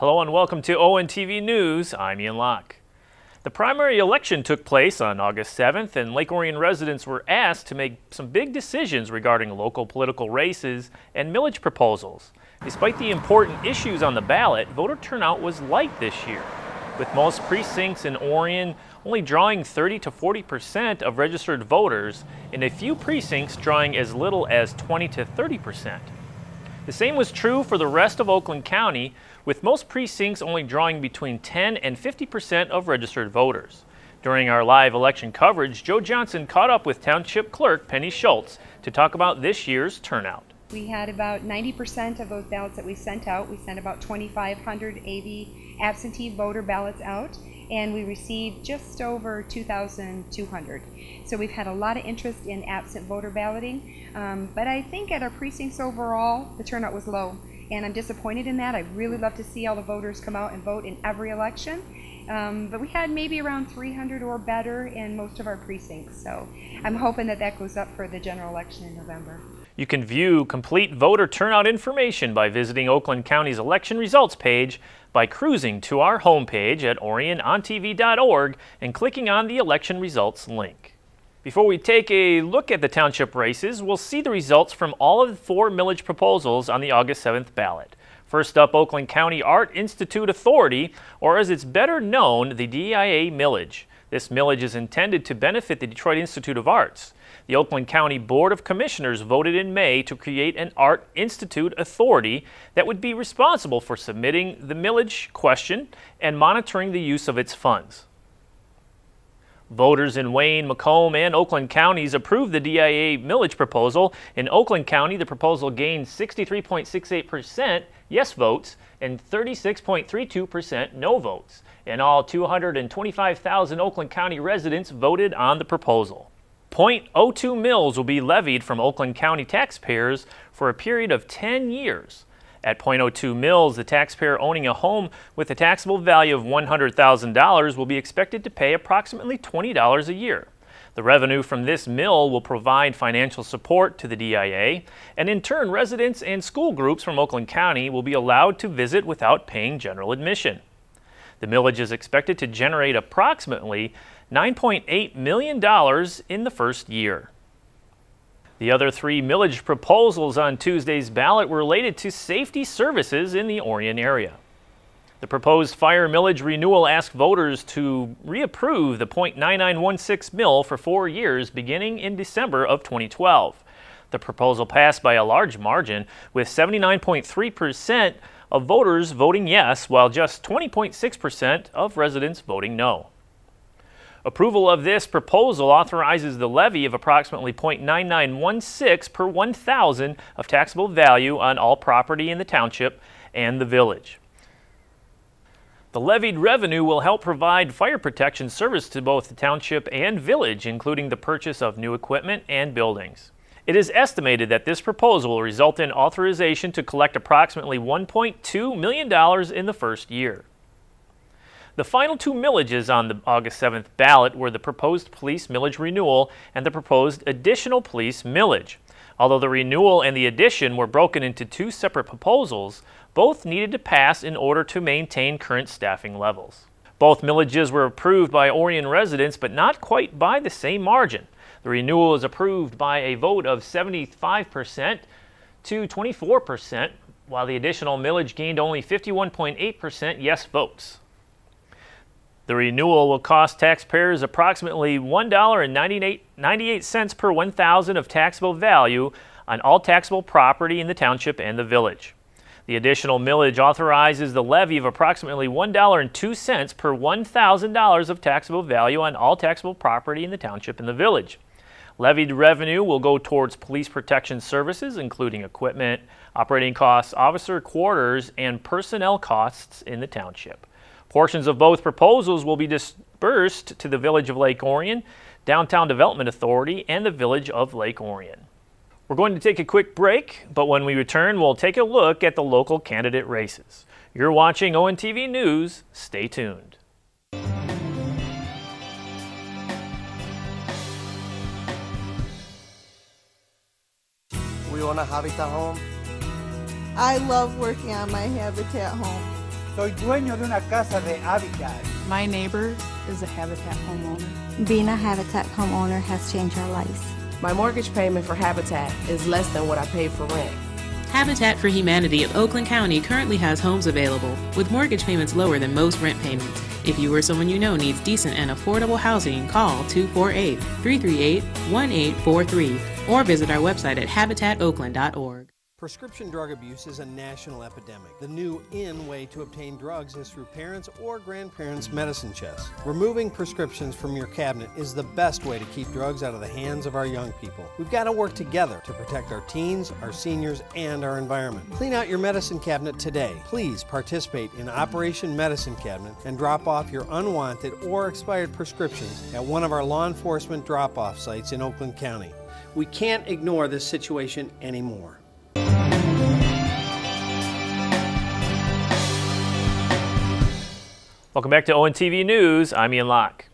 Hello and welcome to ONTV News. I'm Ian Locke. The primary election took place on August 7th, and Lake Orion residents were asked to make some big decisions regarding local political races and millage proposals. Despite the important issues on the ballot, voter turnout was light this year, with most precincts in Orion only drawing 30 to 40% of registered voters, and a few precincts drawing as little as 20 to 30%. The same was true for the rest of Oakland County, with most precincts only drawing between 10 and 50% of registered voters. During our live election coverage, Joe Johnson caught up with Township Clerk Penny Schultz to talk about this year's turnout. We had about 90% of those ballots that we sent out. We sent about 2,500 AV absentee voter ballots out, and we received just over 2,200. So we've had a lot of interest in absent voter balloting, but I think at our precincts overall, the turnout was low, and I'm disappointed in that. I really love to see all the voters come out and vote in every election, but we had maybe around 300 or better in most of our precincts, so I'm hoping that that goes up for the general election in November. You can view complete voter turnout information by visiting Oakland County's election results page by cruising to our homepage at orionontv.org and clicking on the election results link. Before we take a look at the township races, we'll see the results from all of the 4 millage proposals on the August 7th ballot. First up, Oakland County Art Institute Authority, or as it's better known, the DIA millage. This millage is intended to benefit the Detroit Institute of Arts. The Oakland County Board of Commissioners voted in May to create an Art Institute Authority that would be responsible for submitting the millage question and monitoring the use of its funds. Voters in Wayne, Macomb, and Oakland counties approved the DIA millage proposal. In Oakland County, the proposal gained 63.68% yes votes and 36.32% no votes. In all, 225,000 Oakland County residents voted on the proposal. .02 mills will be levied from Oakland County taxpayers for a period of 10 years. At .02 mills, the taxpayer owning a home with a taxable value of $100,000 will be expected to pay approximately $20 a year. The revenue from this mill will provide financial support to the DIA, and in turn, residents and school groups from Oakland County will be allowed to visit without paying general admission. The millage is expected to generate approximately $9.8 million in the first year. The other 3 millage proposals on Tuesday's ballot were related to safety services in the Orion area. The proposed fire millage renewal asked voters to reapprove the .9916 mill for 4 years beginning in December of 2012. The proposal passed by a large margin, with 79.3% of voters voting yes, while just 20.6% of residents voting no. Approval of this proposal authorizes the levy of approximately .9916 per 1,000 of taxable value on all property in the township and the village. The levied revenue will help provide fire protection service to both the township and village, including the purchase of new equipment and buildings. It is estimated that this proposal will result in authorization to collect approximately $1.2 million in the first year. The final 2 millages on the August 7th ballot were the proposed police millage renewal and the proposed additional police millage. Although the renewal and the addition were broken into 2 separate proposals, both needed to pass in order to maintain current staffing levels. Both millages were approved by Orion residents, but not quite by the same margin. The renewal was approved by a vote of 75% to 24%, while the additional millage gained only 51.8% yes votes. The renewal will cost taxpayers approximately $1.98 per 1,000 of taxable value on all taxable property in the township and the village. The additional millage authorizes the levy of approximately $1.02 per $1,000 of taxable value on all taxable property in the township and the village. Levied revenue will go towards police protection services, including equipment, operating costs, officer quarters, and personnel costs in the township. Portions of both proposals will be dispersed to the Village of Lake Orion, Downtown Development Authority, and the Village of Lake Orion. We're going to take a quick break, but when we return, we'll take a look at the local candidate races. You're watching ONTV News. Stay tuned. We want a Habitat home. I love working on my Habitat home. Soy dueño de una casa de Habitat. My neighbor is a Habitat homeowner. Being a Habitat homeowner has changed our lives. My mortgage payment for Habitat is less than what I pay for rent. Habitat for Humanity of Oakland County currently has homes available with mortgage payments lower than most rent payments. If you or someone you know needs decent and affordable housing, call 248-338-1843 or visit our website at habitatoakland.org. Prescription drug abuse is a national epidemic. The new in way to obtain drugs is through parents' or grandparents' medicine chests. Removing prescriptions from your cabinet is the best way to keep drugs out of the hands of our young people. We've got to work together to protect our teens, our seniors, and our environment. Clean out your medicine cabinet today. Please participate in Operation Medicine Cabinet and drop off your unwanted or expired prescriptions at one of our law enforcement drop-off sites in Oakland County. We can't ignore this situation anymore. Welcome back to ONTV News. I'm Ian Locke.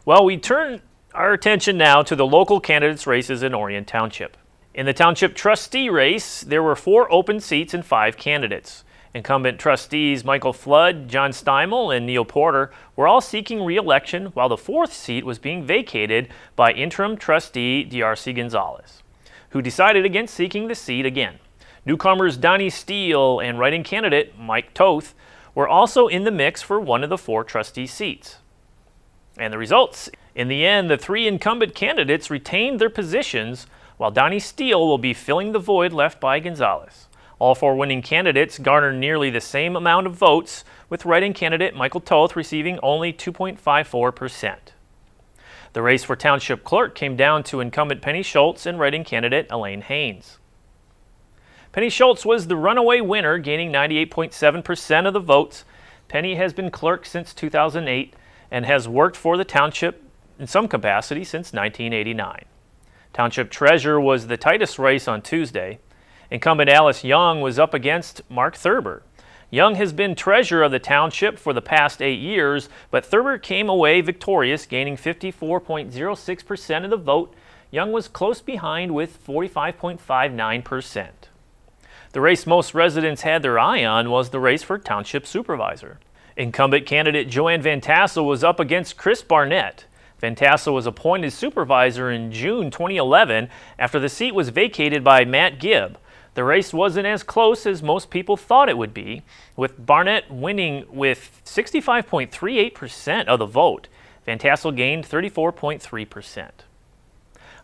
Well, we turn our attention now to the local candidates' races in Orion Township. In the township trustee race, there were 4 open seats and 5 candidates. Incumbent trustees Michael Flood, John Steimel, and Neil Porter were all seeking re-election, while the 4th seat was being vacated by interim trustee DRC Gonzalez, who decided against seeking the seat again. Newcomers Donnie Steele and write-in candidate Mike Toth were also in the mix for one of the 4 trustee seats. And the results: in the end, the 3 incumbent candidates retained their positions, while Donnie Steele will be filling the void left by Gonzalez. All 4 winning candidates garnered nearly the same amount of votes, with write-in candidate Michael Toth receiving only 2.54%. The race for township clerk came down to incumbent Penny Schultz and write-in candidate Elaine Haynes. Penny Schultz was the runaway winner, gaining 98.7% of the votes. Penny has been clerk since 2008 and has worked for the township in some capacity since 1989. Township treasurer was the tightest race on Tuesday. Incumbent Alice Young was up against Mark Thurber. Young has been treasurer of the township for the past 8 years, but Thurber came away victorious, gaining 54.06% of the vote. Young was close behind with 45.59%. The race most residents had their eye on was the race for township supervisor. Incumbent candidate Joanne Van Tassel was up against Chris Barnett. Van Tassel was appointed supervisor in June 2011 after the seat was vacated by Matt Gibb. The race wasn't as close as most people thought it would be, with Barnett winning with 65.38% of the vote. Van Tassel gained 34.3%.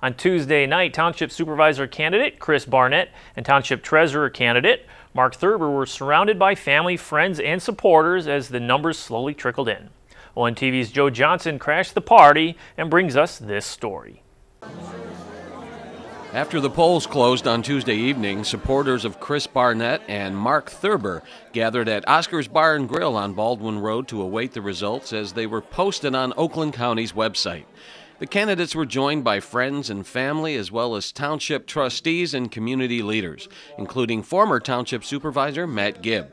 On Tuesday night, Township Supervisor candidate Chris Barnett and Township Treasurer candidate Mark Thurber were surrounded by family, friends, and supporters as the numbers slowly trickled in. ONTV's Joe Johnson crashed the party and brings us this story. After the polls closed on Tuesday evening, supporters of Chris Barnett and Mark Thurber gathered at Oscar's Bar and Grill on Baldwin Road to await the results as they were posted on Oakland County's website. The candidates were joined by friends and family as well as township trustees and community leaders, including former township supervisor Matt Gibb.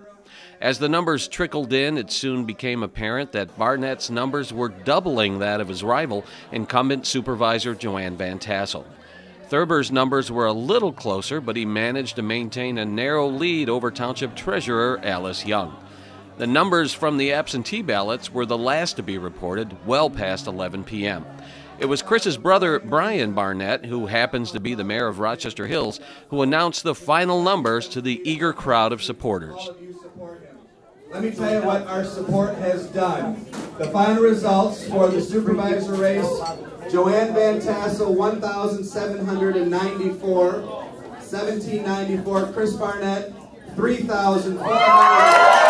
As the numbers trickled in, it soon became apparent that Barnett's numbers were doubling that of his rival, incumbent supervisor Joanne Van Tassel. Thurber's numbers were a little closer, but he managed to maintain a narrow lead over township treasurer Alice Young. The numbers from the absentee ballots were the last to be reported, well past 11 p.m. It was Chris's brother, Brian Barnett, who happens to be the mayor of Rochester Hills, who announced the final numbers to the eager crowd of supporters. Let me tell you what our support has done. The final results for the supervisor race: Joanne Van Tassel, 1,794, 1,794. Chris Barnett, 3,400.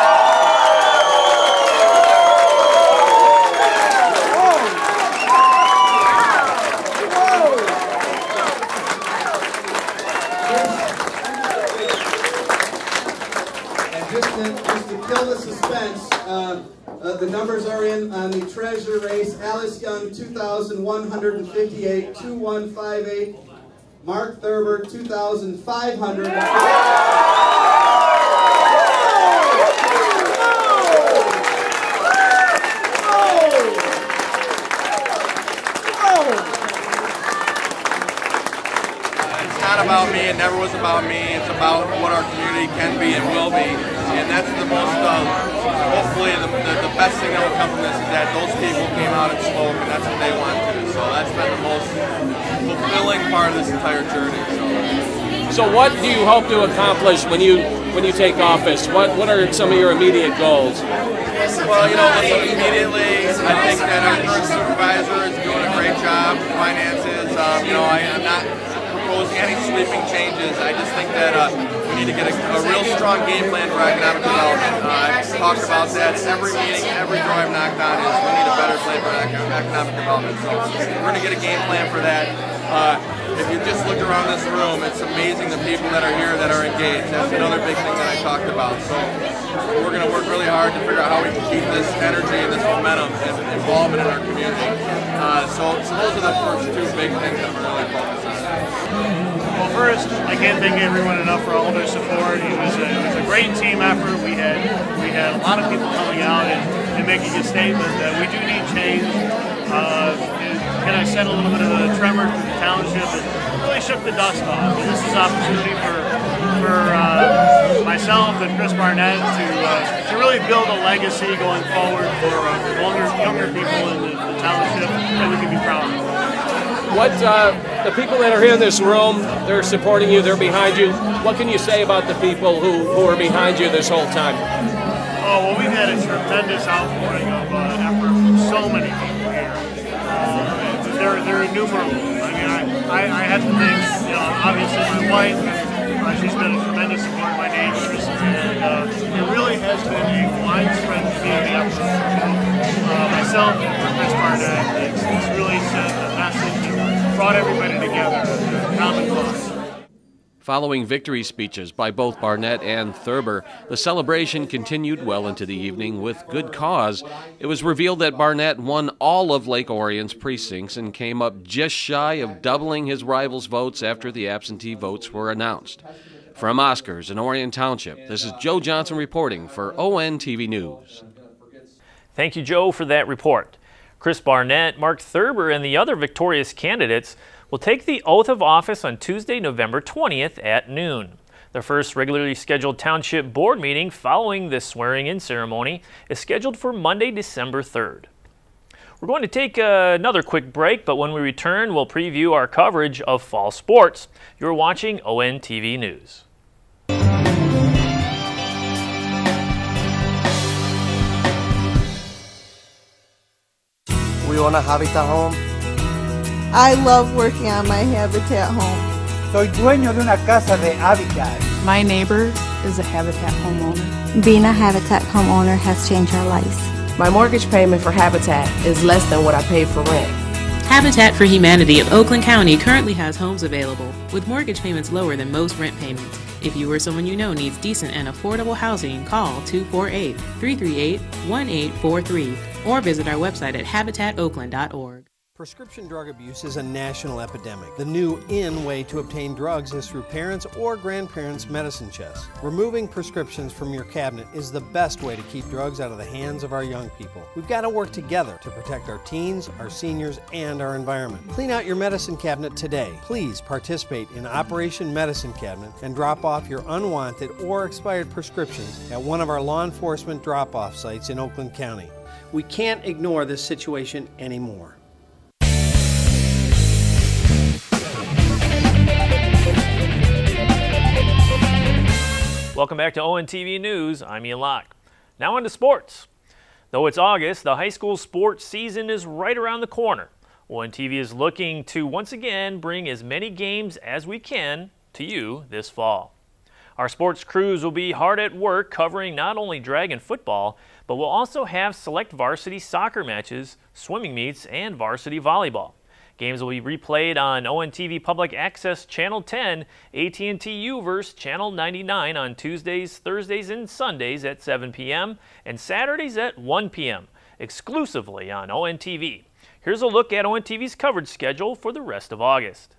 Just to kill the suspense, the numbers are in on the treasurer race. Alice Young, 2,158, 2,158. Mark Thurber, 2,500. It's not about me. It never was about me. It's about what our community can be and will be. and that's the most, hopefully the best thing that will come from this is that those people came out and spoke, and that's what they want to. So that's been the most fulfilling part of this entire journey. So what do you hope to accomplish when you take office? What are some of your immediate goals? Well, immediately I think that our current supervisor is doing a great job with finances. I'm not proposing any sweeping changes. I just think that we need to get a real strong game plan for economic development. I've talked about that every meeting, every door I've knocked on is we need a better plan for economic development. So we're going to get a game plan for that. If you just look around this room, it's amazing the people that are here that are engaged. That's another big thing that I talked about. So we're going to work really hard to figure out how we can keep this energy and this momentum and involvement in our community. So those are the first two big things that we're really focused on. Well, first, I can't thank everyone enough for all their support. It was a great team effort. We had a lot of people coming out and making a statement that we do need change. Can I send a little bit of a tremor to the township? It really shook the dust off. And this is an opportunity for myself and Chris Barnett to really build a legacy going forward for younger people in the township that we can be proud of. What the people that are here in this room, they're supporting you, they're behind you. What can you say about the people who are behind you this whole time? Oh, well, we've had a tremendous outpouring of effort from so many people here. They're innumerable. I mean, I have to thank, obviously my wife. She's been a tremendous support of my neighbors, and it really has been a widespread community effort. Myself and Chris Barnett, it's really sent a message and brought everybody together, a common cause. Following victory speeches by both Barnett and Thurber, the celebration continued well into the evening with good cause. It was revealed that Barnett won all of Lake Orion's precincts and came up just shy of doubling his rival's votes after the absentee votes were announced. From Oscars in Orion Township, this is Joe Johnson reporting for ONTV News. Thank you, Joe, for that report. Chris Barnett, Mark Thurber, and the other victorious candidates will take the oath of office on Tuesday, November 20th at noon. The first regularly scheduled township board meeting following this swearing-in ceremony is scheduled for Monday, December 3rd. We're going to take another quick break, but when we return, we'll preview our coverage of fall sports. You're watching ONTV News. We own a Habitat home. I love working on my Habitat home. Soy dueño de una casa de Habitat. My neighbor is a Habitat homeowner. Being a Habitat homeowner has changed our lives. My mortgage payment for Habitat is less than what I paid for rent. Habitat for Humanity of Oakland County currently has homes available with mortgage payments lower than most rent payments. If you or someone you know needs decent and affordable housing, call 248-338-1843 or visit our website at habitatoakland.org. Prescription drug abuse is a national epidemic. The new in way to obtain drugs is through parents' or grandparents' medicine chests. Removing prescriptions from your cabinet is the best way to keep drugs out of the hands of our young people. We've got to work together to protect our teens, our seniors, and our environment. Clean out your medicine cabinet today. Please participate in Operation Medicine Cabinet and drop off your unwanted or expired prescriptions at one of our law enforcement drop-off sites in Oakland County. We can't ignore this situation anymore. Welcome back to ONTV News. I'm Ian Locke. Now on to sports. Though it's August, the high school sports season is right around the corner. ONTV is looking to once again bring as many games as we can to you this fall. Our sports crews will be hard at work covering not only Dragon football, but we'll also have select varsity soccer matches, swimming meets, and varsity volleyball. Games will be replayed on ONTV Public Access Channel 10, AT&T U-verse Channel 99 on Tuesdays, Thursdays, and Sundays at 7 p.m. and Saturdays at 1 p.m. exclusively on ONTV. Here's a look at ONTV's coverage schedule for the rest of August.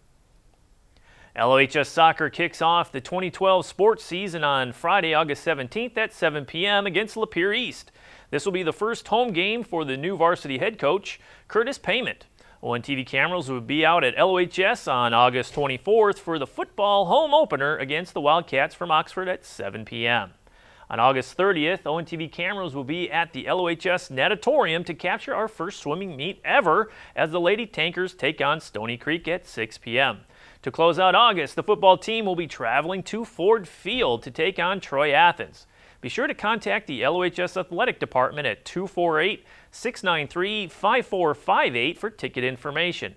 LOHS Soccer kicks off the 2012 sports season on Friday, August 17th at 7 p.m. against Lapeer East. This will be the first home game for the new varsity head coach, Curtis Payment. ONTV cameras will be out at LOHS on August 24th for the football home opener against the Wildcats from Oxford at 7 p.m. On August 30th, ONTV cameras will be at the LOHS Natatorium to capture our first swimming meet ever as the Lady Tankers take on Stony Creek at 6 p.m. To close out August, the football team will be traveling to Ford Field to take on Troy Athens. Be sure to contact the LOHS Athletic Department at 248-693-5458 for ticket information.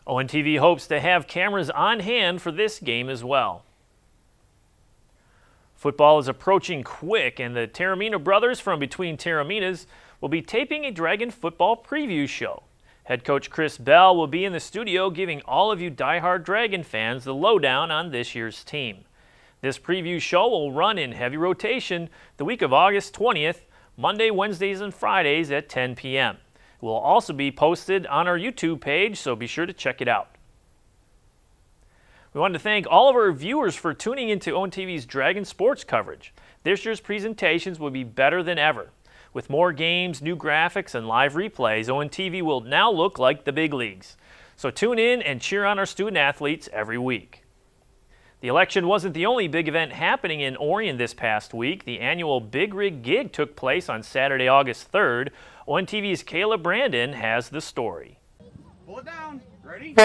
ONTV hopes to have cameras on hand for this game as well. Football is approaching quick, and the Taramina brothers from Between Taraminas will be taping a Dragon football preview show. Head coach Chris Bell will be in the studio giving all of you diehard Dragon fans the lowdown on this year's team. This preview show will run in heavy rotation the week of August 20th, Monday, Wednesdays, and Fridays at 10 p.m. It will also be posted on our YouTube page, so be sure to check it out. We want to thank all of our viewers for tuning into ONTV's Dragon sports coverage. This year's presentations will be better than ever. With more games, new graphics, and live replays, ONTV will now look like the big leagues. So tune in and cheer on our student athletes every week. The election wasn't the only big event happening in Orion this past week. The annual Big Rig Gig took place on Saturday, August 3rd. ONTV's Kayla Brandon has the story. Pull it down. Ready?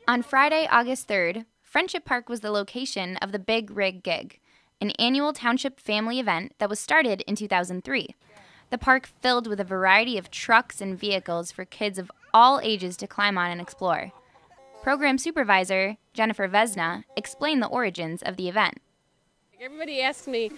On Friday, August 3rd, Friendship Park was the location of the Big Rig Gig, an annual township family event that was started in 2003. The park filled with a variety of trucks and vehicles for kids of all ages to climb on and explore. Program supervisor Jennifer Vesna explained the origins of the event. Everybody asked me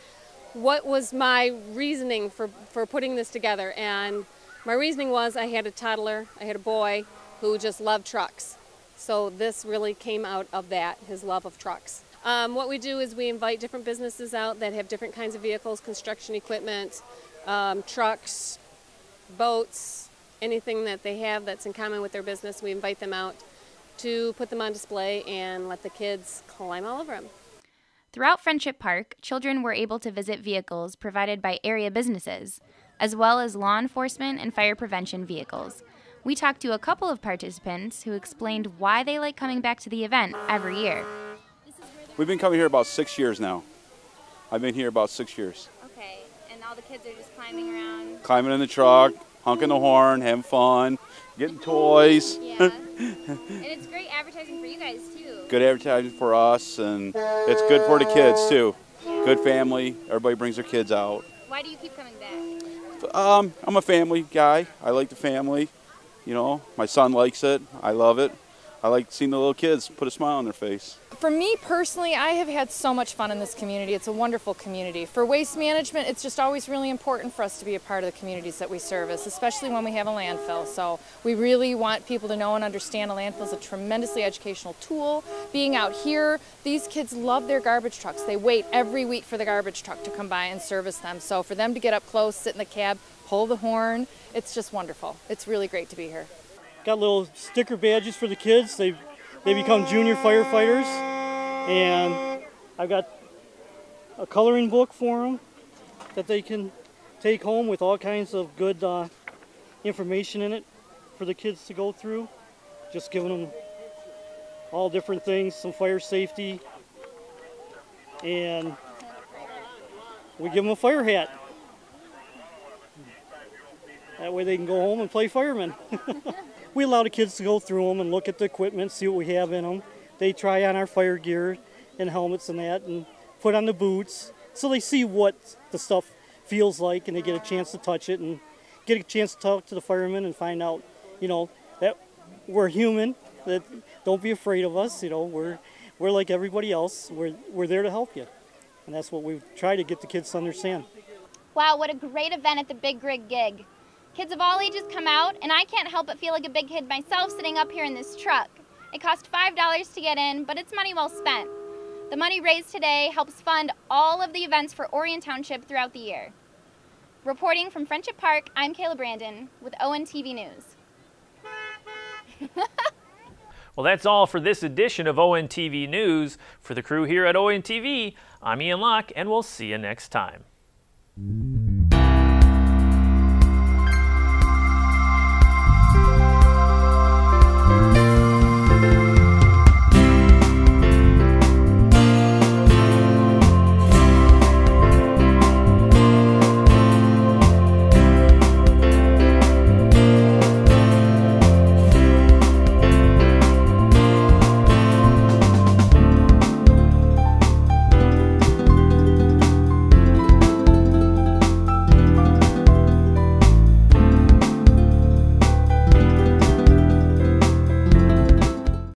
what was my reasoning for putting this together, and my reasoning was I had a toddler, I had a boy who just loved trucks. So this really came out of that, his love of trucks. What we do is we invite different businesses out that have different kinds of vehicles, construction equipment, trucks, boats, anything that they have that's in common with their business. We invite them out to put them on display and let the kids climb all over them. Throughout Friendship Park, children were able to visit vehicles provided by area businesses, as well as law enforcement and fire prevention vehicles. We talked to a couple of participants who explained why they like coming back to the event every year. We've been coming here about 6 years now. I've been here about 6 years. Okay, and all the kids are just climbing around? Climbing in the truck, honking the horn, having fun, getting toys. Yeah, and it's great advertising for you guys too. Good advertising for us, and it's good for the kids too. Yeah. Good family, everybody brings their kids out. Why do you keep coming back? I'm a family guy. I like the family. You know, my son likes it. I love it. I like seeing the little kids put a smile on their face. For me personally, I have had so much fun in this community. It's a wonderful community. For waste management, it's just always really important for us to be a part of the communities that we service, especially when we have a landfill. So we really want people to know and understand a landfill is a tremendously educational tool. Being out here, these kids love their garbage trucks. They wait every week for the garbage truck to come by and service them. So for them to get up close, sit in the cab, pull the horn, it's just wonderful. It's really great to be here. Got little sticker badges for the kids. They become junior firefighters, and I've got a coloring book for them that they can take home with all kinds of good information in it for the kids to go through. Just giving them all different things, some fire safety, and we give them a fire hat. That way they can go home and play firemen. We allow the kids to go through them and look at the equipment, see what we have in them. They try on our fire gear and helmets and that, and put on the boots, so they see what the stuff feels like, and they get a chance to touch it and get a chance to talk to the firemen and find out, you know, that we're human. That don't be afraid of us. You know, we're like everybody else. We're there to help you, and that's what we try to get the kids to understand. Wow, what a great event at the Big Rig Gig. Kids of all ages come out, and I can't help but feel like a big kid myself sitting up here in this truck. It cost $5 to get in, but it's money well spent. The money raised today helps fund all of the events for Orion Township throughout the year. Reporting from Friendship Park, I'm Kayla Brandon with ONTV News. Well, that's all for this edition of ONTV News. For the crew here at ONTV, I'm Ian Locke, and we'll see you next time.